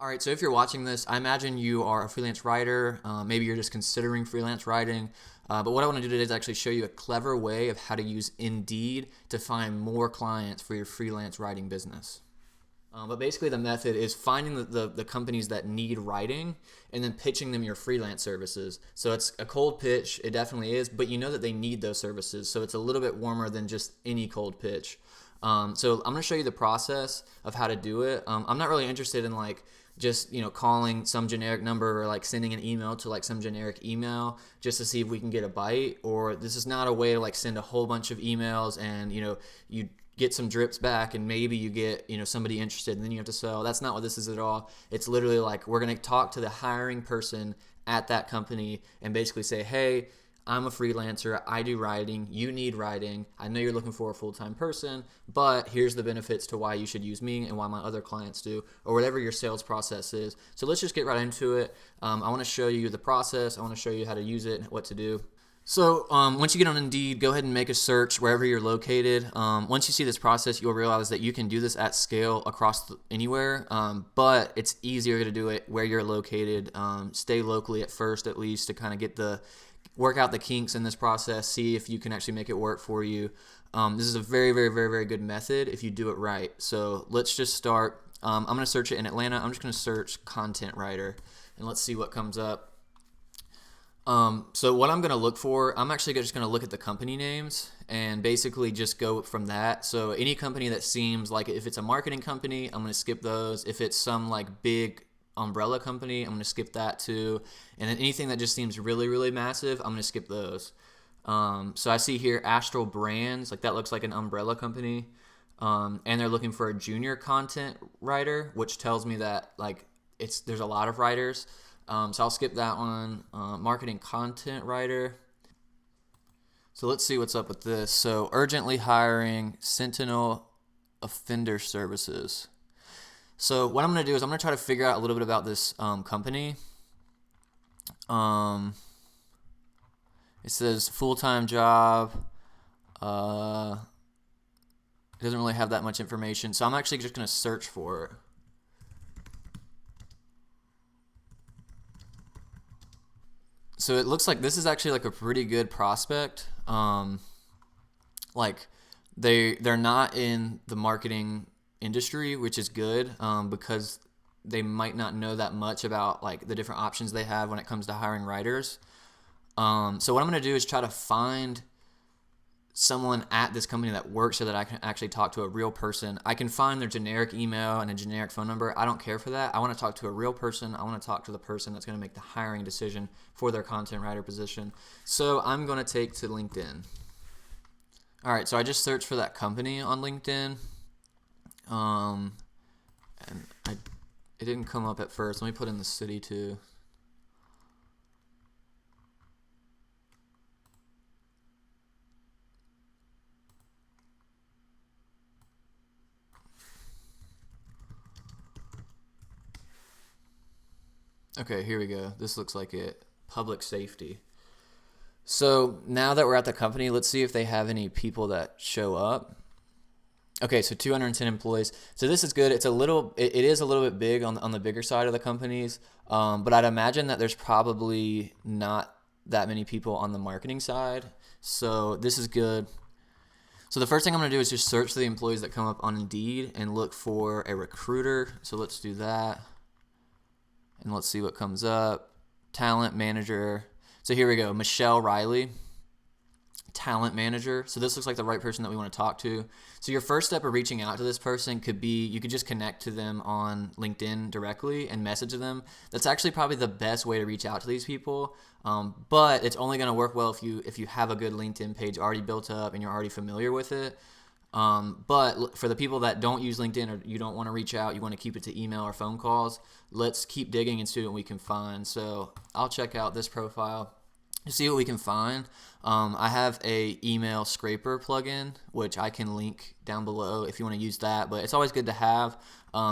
All right, so if you're watching this, I imagine you are a freelance writer. Maybe you're just considering freelance writing. But what I want to do today is actually show you a clever way of how to use Indeed to find more clients for your freelance writing business. But basically, the method is finding the companies that need writing and then pitching them your freelance services. So it's a cold pitch, it definitely is, but you know that they need those services. So it's a little bit warmer than just any cold pitch. So I'm going to show you the process of how to do it. I'm not really interested in like just calling some generic number or like sending an email to like some generic email just to see if we can get a bite. Or this is not a way to like send a whole bunch of emails and you get some drips back and maybe you get somebody interested and then you have to sell. That's not what this is at all. It's literally like we're going to talk to the hiring person at that company and basically say, hey, I'm a freelancer, I do writing, you need writing, I know you're looking for a full-time person, but here's the benefits to why you should use me and why my other clients do, or whatever your sales process is. So let's just get right into it. I want to show you the process, I want to show you how to use it and what to do. So once you get on Indeed, go ahead and make a search wherever you're located. Once you see this process, you'll realize that you can do this at scale across anywhere, but it's easier to do it where you're located. Stay locally at first, at least, to kind of work out the kinks in this process, see if you can actually make it work for you. This is a very, very, very, very good method if you do it right. So let's just start. I'm going to search it in Atlanta. I'm just going to search content writer, and let's see what comes up. So what I'm going to look for, I'm actually just going to look at the company names and basically just go from that. So any company that seems like, if it's a marketing company, I'm going to skip those. If it's some like big umbrella company, I'm going to skip that too. And then anything that just seems really, really massive, I'm going to skip those. So I see here Astral Brands, like that looks like an umbrella company. And they're looking for a junior content writer, which tells me that like there's a lot of writers. So I'll skip that one. Marketing content writer. So let's see what's up with this. So urgently hiring Sentinel Offender Services. So what I'm going to do is I'm going to try to figure out a little bit about this company. It says full-time job. It doesn't really have that much information. So I'm actually just going to search for it. So it looks like this is actually like a pretty good prospect. Like they're not in the marketing industry, which is good because they might not know that much about like the different options they have when it comes to hiring writers. So what I'm going to do is try to find someone at this company that works so that I can actually talk to a real person. I can find their generic email and a generic phone number. I don't care for that. I want to talk to a real person. I want to talk to the person that's going to make the hiring decision for their content writer position. So I'm going to take to LinkedIn. All right, so I just searched for that company on LinkedIn. And it didn't come up at first. Let me put in the city too. Okay, here we go. This looks like it. Public safety. So now that we're at the company, let's see if they have any people that show up. Okay, so 210 employees. So this is good. It is a little bit big on the bigger side of the companies, but I'd imagine that there's probably not that many people on the marketing side. So this is good. So the first thing I'm going to do is just search for the employees that come up on Indeed and look for a recruiter. So let's do that. And let's see what comes up. Talent manager. So here we go. Michelle Riley, talent manager. So this looks like the right person that we want to talk to. So your first step of reaching out to this person could be, you could just connect to them on LinkedIn directly and message them. That's actually probably the best way to reach out to these people. But it's only going to work well if you have a good LinkedIn page already built up and you're already familiar with it. But for the people that don't use LinkedIn or you don't want to reach out, you want to keep it to email or phone calls, let's keep digging and see what we can find. So I'll check out this profile to see what we can find. I have a email scraper plugin, which I can link down below if you want to use that, but it's always good to have.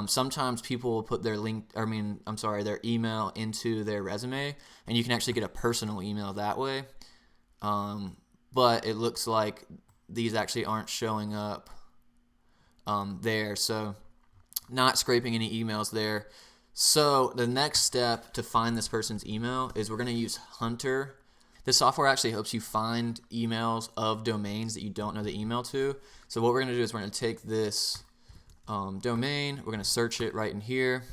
Sometimes people will put their their email into their resume, and you can actually get a personal email that way. But it looks like these actually aren't showing up there, so not scraping any emails there. So the next step to find this person's email is we're going to use Hunter. This software actually helps you find emails of domains that you don't know the email to. So what we're going to do is we're going to take this domain, we're going to search it right in here.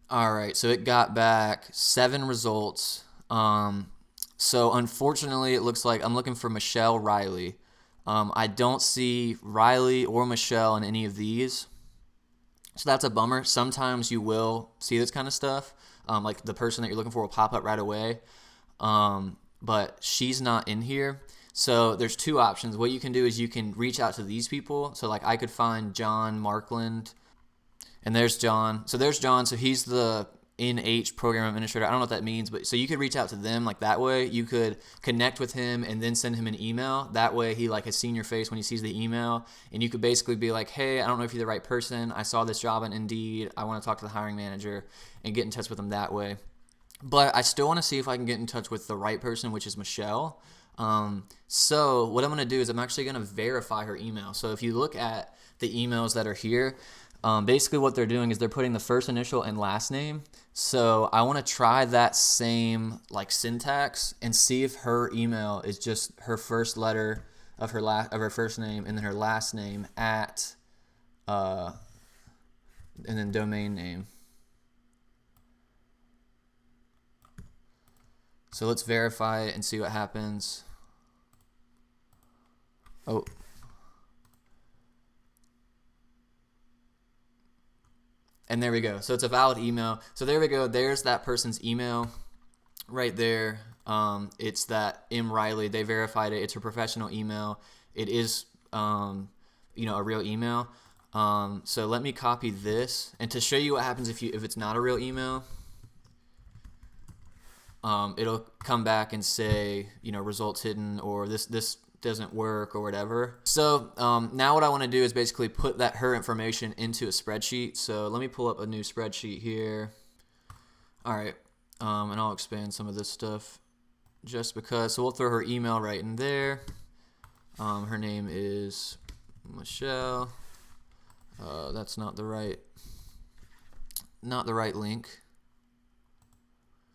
All right, so it got back 7 results. So unfortunately, it looks like I'm looking for Michelle Riley. I don't see Riley or Michelle in any of these. So that's a bummer. Sometimes you will see this kind of stuff. Like the person that you're looking for will pop up right away. But she's not in here. So there's 2 options. What you can do is you can reach out to these people. So like I could find John Markland, and there's John. So there's John. So he's the NH program administrator. I don't know what that means, but so you could reach out to them like that way. You could connect with him and then send him an email. That way he like has seen your face when he sees the email, and you could basically be like, hey, I don't know if you're the right person. I saw this job on Indeed. I want to talk to the hiring manager, and get in touch with them that way. But I still want to see if I can get in touch with the right person, which is Michelle. So what I'm going to do is I'm actually going to verify her email. So if you look at the emails that are here, basically what they're doing is they're putting the first initial and last name. So I want to try that same like syntax and see if her email is just her first letter of her first name and then her last name at and then domain name. So let's verify it and see what happens. Oh. And there we go. So it's a valid email. So there we go. There's that person's email right there. It's that M. Riley. They verified it. It's her professional email. It is, a real email. So let me copy this. And to show you what happens if it's not a real email, it'll come back and say, results hidden, or this doesn't work, or whatever. So now what I want to do is basically put her information into a spreadsheet. So let me pull up a new spreadsheet here. All right, and I'll expand some of this stuff just because. So we'll throw her email right in there. Her name is Michelle. That's not the right link.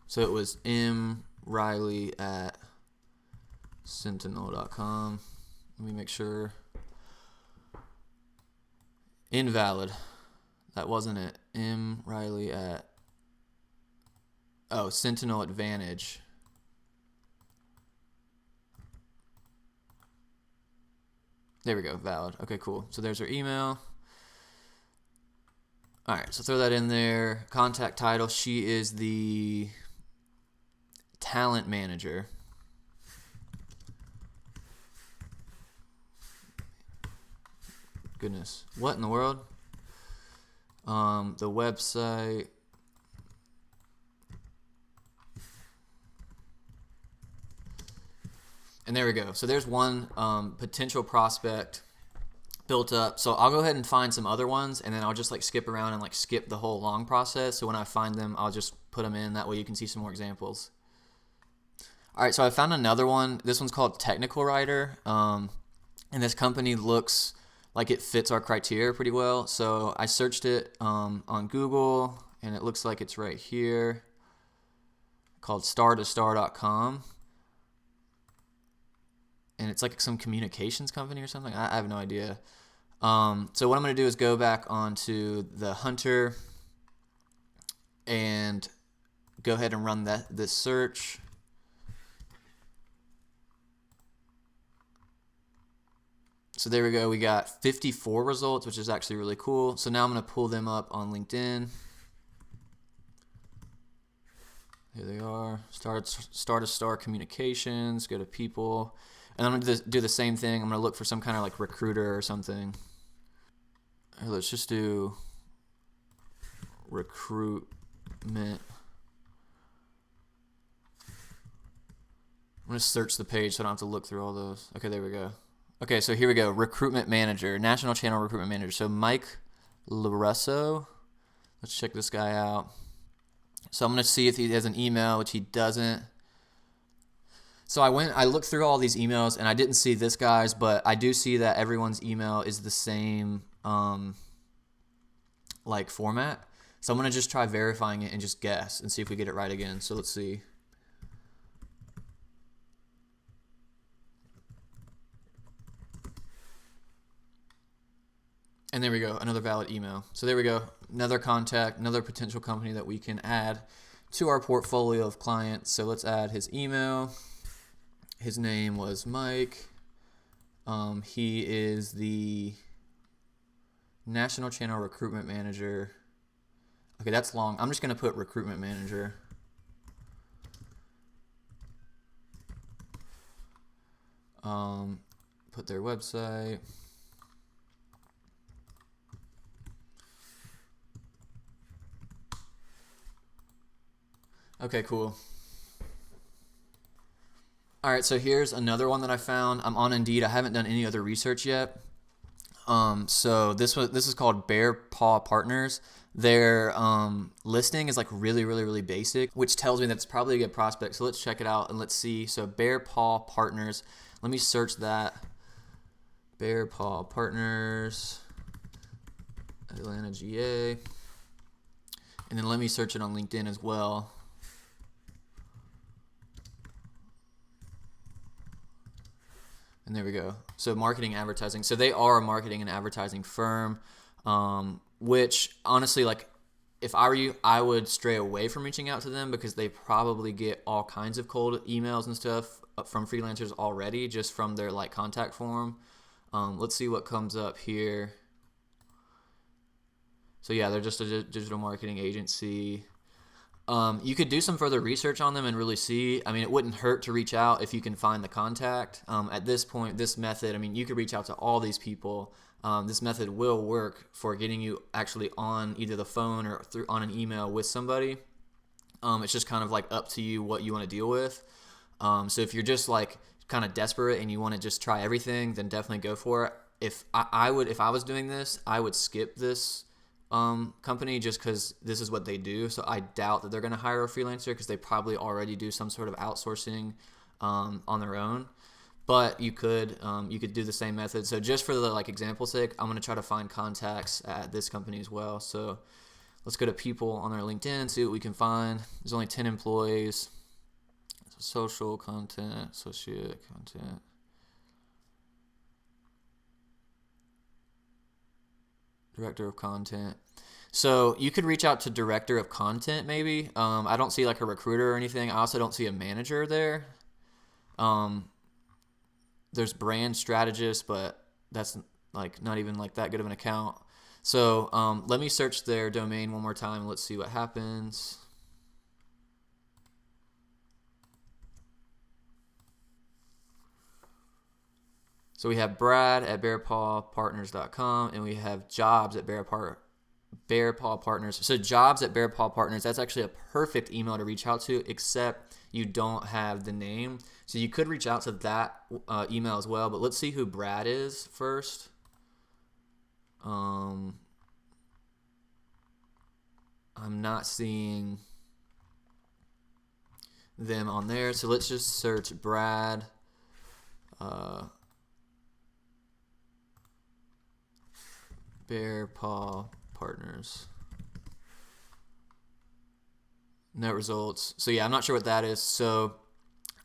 So it was mriley@sentinel.com. Let me make sure. Invalid. That wasn't it. mriley at Sentinel Advantage. There we go. Valid. Okay, cool. So there's her email. All right, so throw that in there. Contact title. She is the talent manager. Goodness, what in the world? The website. And there we go. So there's one potential prospect built up. So I'll go ahead and find some other ones, and then I'll just like skip around and like skip the whole long process. So when I find them, I'll just put them in. That way you can see some more examples. All right, so I found another one. This one's called Technical Writer, and this company looks like it fits our criteria pretty well. So I searched it on Google, and it looks like it's right here, called star2star.com. And it's like some communications company or something. I have no idea. So what I'm going to do is go back onto the Hunter and go ahead and run this search. So there we go. We got 54 results, which is actually really cool. So now I'm going to pull them up on LinkedIn. Here they are. Star2Star Communications. Go to people. And I'm going to do the same thing. I'm going to look for some kind of like recruiter or something. Let's just do recruitment. I'm going to search the page so I don't have to look through all those. Okay, there we go. Okay, so here we go. Recruitment manager, national channel recruitment manager. So Mike Larusso. Let's check this guy out. So I'm going to see if he has an email, which he doesn't. So I looked through all these emails, and I didn't see this guy's, but I do see that everyone's email is the same like format. So I'm going to just try verifying it and just guess and see if we get it right again. So let's see. And there we go, another valid email. So there we go, another contact, another potential company that we can add to our portfolio of clients. So let's add his email. His name was Mike. He is the National Channel Recruitment Manager. Okay, that's long. I'm just going to put Recruitment Manager. Put their website. Okay, cool. All right, so here's another one that I found. I'm on Indeed. I haven't done any other research yet. So this is called Bear Paw Partners. Their listing is like really basic, which tells me that it's probably a good prospect. So let's check it out and let's see. So Bear Paw Partners. Let me search that. Bear Paw Partners, Atlanta, GA. And then let me search it on LinkedIn as well. And there we go. So marketing, advertising. So they are a marketing and advertising firm, which honestly, like if I were you, I would stray away from reaching out to them because they probably get all kinds of cold emails and stuff from freelancers already just from their like contact form. Let's see what comes up here. So yeah, they're just a digital marketing agency. You could do some further research on them and really see. I mean, it wouldn't hurt to reach out if you can find the contact. At this point, this method, I mean, you could reach out to all these people. This method will work for getting you actually on either the phone or on an email with somebody. It's just kind of like up to you what you want to deal with. So if you're just like kind of desperate and you want to just try everything, then definitely go for it. If I was doing this, I would skip this company just because this is what they do. So I doubt that they're going to hire a freelancer because they probably already do some sort of outsourcing on their own. But you could do the same method. So just for the like example's sake, I'm going to try to find contacts at this company as well. So let's go to people on their LinkedIn and see what we can find. There's only 10 employees. Social content, associate content. Director of content. So you could reach out to director of content maybe. I don't see like a recruiter or anything. I also don't see a manager there. There's brand strategist, but that's like not even like that good of an account. So let me search their domain one more time. Let's see what happens. So we have Brad at bearpawpartners.com and we have jobs at Bear Paw Partners. So jobs at Bear Paw Partners, that's actually a perfect email to reach out to, except you don't have the name. So you could reach out to that email as well, but let's see who Brad is first. I'm not seeing them on there. So let's just search Brad. Bear Paw Partners. No results. So yeah, I'm not sure what that is. So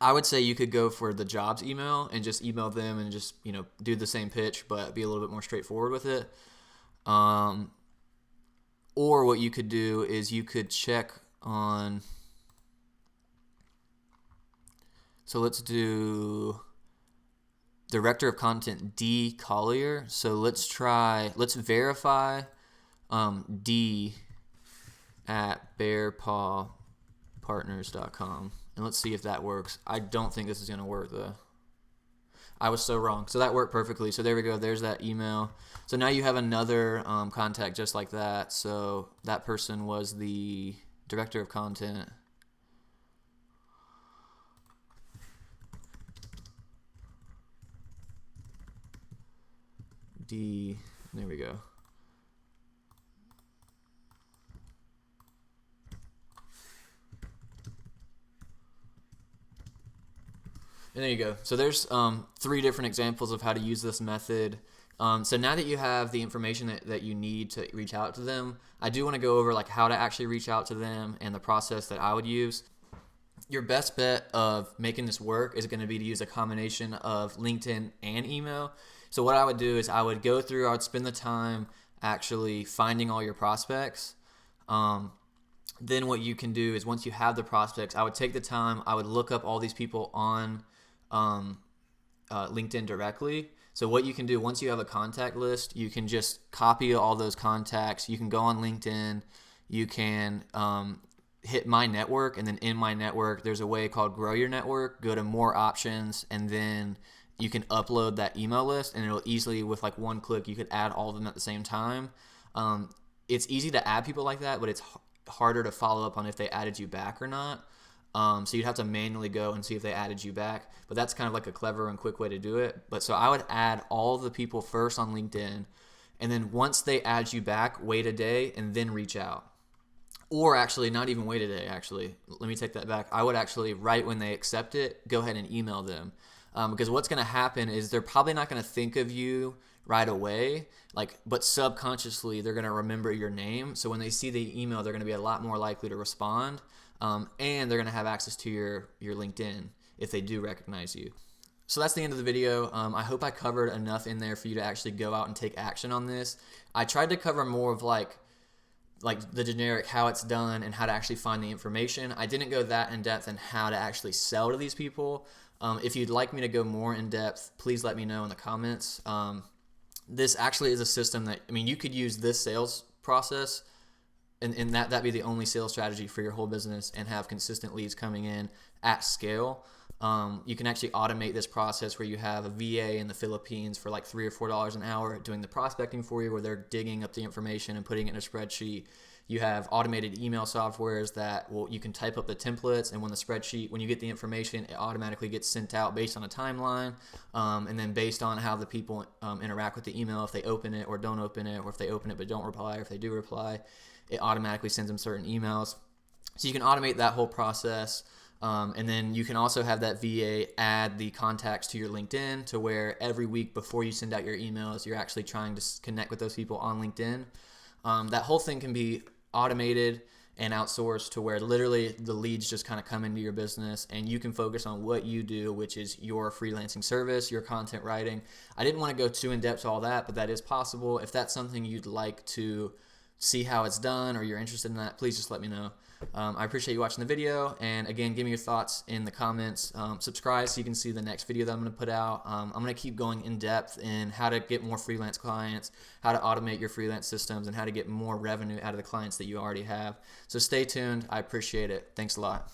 I would say you could go for the jobs email and just email them and just, do the same pitch, but be a little bit more straightforward with it. Or what you could do is you could check on. So let's do Director of Content D Collier. So let's verify D at bearpawpartners.com and let's see if that works. I don't think this is going to work though. I was so wrong. So that worked perfectly. So there we go. There's that email. So now you have another contact just like that. So that person was the Director of Content. D, there we go. And there you go. So there's 3 different examples of how to use this method. So now that you have the information that you need to reach out to them, I do want to go over like how to actually reach out to them and the process that I would use. Your best bet of making this work is going to be to use a combination of LinkedIn and email. So what I would do is I would go through, I would spend the time actually finding all your prospects. Then what you can do is once you have the prospects, I would take the time, I would look up all these people on LinkedIn directly. So what you can do once you have a contact list, you can just copy all those contacts. You can go on LinkedIn. You can hit My Network, and then in My Network, there's a way called Grow Your Network. Go to More Options, and then you can upload that email list, and it'll easily, with like one click, you could add all of them at the same time. It's easy to add people like that, but it's harder to follow up on if they added you back or not. So you'd have to manually go and see if they added you back. But that's kind of like a clever and quick way to do it. But so I would add all the people first on LinkedIn, and then once they add you back, wait a day and then reach out. Or actually, not even wait a day, actually. Let me take that back. I would actually, right when they accept it, go ahead and email them. Because what's going to happen is they're probably not going to think of you right away, but subconsciously they're going to remember your name. So when they see the email, they're going to be a lot more likely to respond, and they're going to have access to your LinkedIn if they do recognize you. So that's the end of the video. I hope I covered enough in there for you to actually go out and take action on this. I tried to cover more of like the generic how it's done and how to actually find the information. I didn't go that in depth in how to actually sell to these people. If you'd like me to go more in depth, please let me know in the comments. This actually is a system that, I mean, you could use this sales process and that'd be the only sales strategy for your whole business and have consistent leads coming in at scale. You can actually automate this process where you have a VA in the Philippines for like $3 or $4 an hour doing the prospecting for you, where they're digging up the information and putting it in a spreadsheet. You have automated email softwares that you can type up the templates, and when you get the information, it automatically gets sent out based on a timeline, and then based on how the people interact with the email, if they open it or don't open it, or if they open it but don't reply, or if they do reply, it automatically sends them certain emails. So you can automate that whole process. And then you can also have that VA add the contacts to your LinkedIn, to where every week before you send out your emails, you're actually trying to connect with those people on LinkedIn. That whole thing can be automated and outsourced to where literally the leads just kind of come into your business and you can focus on what you do, which is your freelancing service, your content writing. I didn't want to go too in depth to all that, but that is possible. If that's something you'd like to see how it's done, or you're interested in that, please just let me know. I appreciate you watching the video, and again, give me your thoughts in the comments. Subscribe so you can see the next video that I'm going to put out. I'm going to keep going in depth in how to get more freelance clients, how to automate your freelance systems, and how to get more revenue out of the clients that you already have. So stay tuned. I appreciate it. Thanks a lot.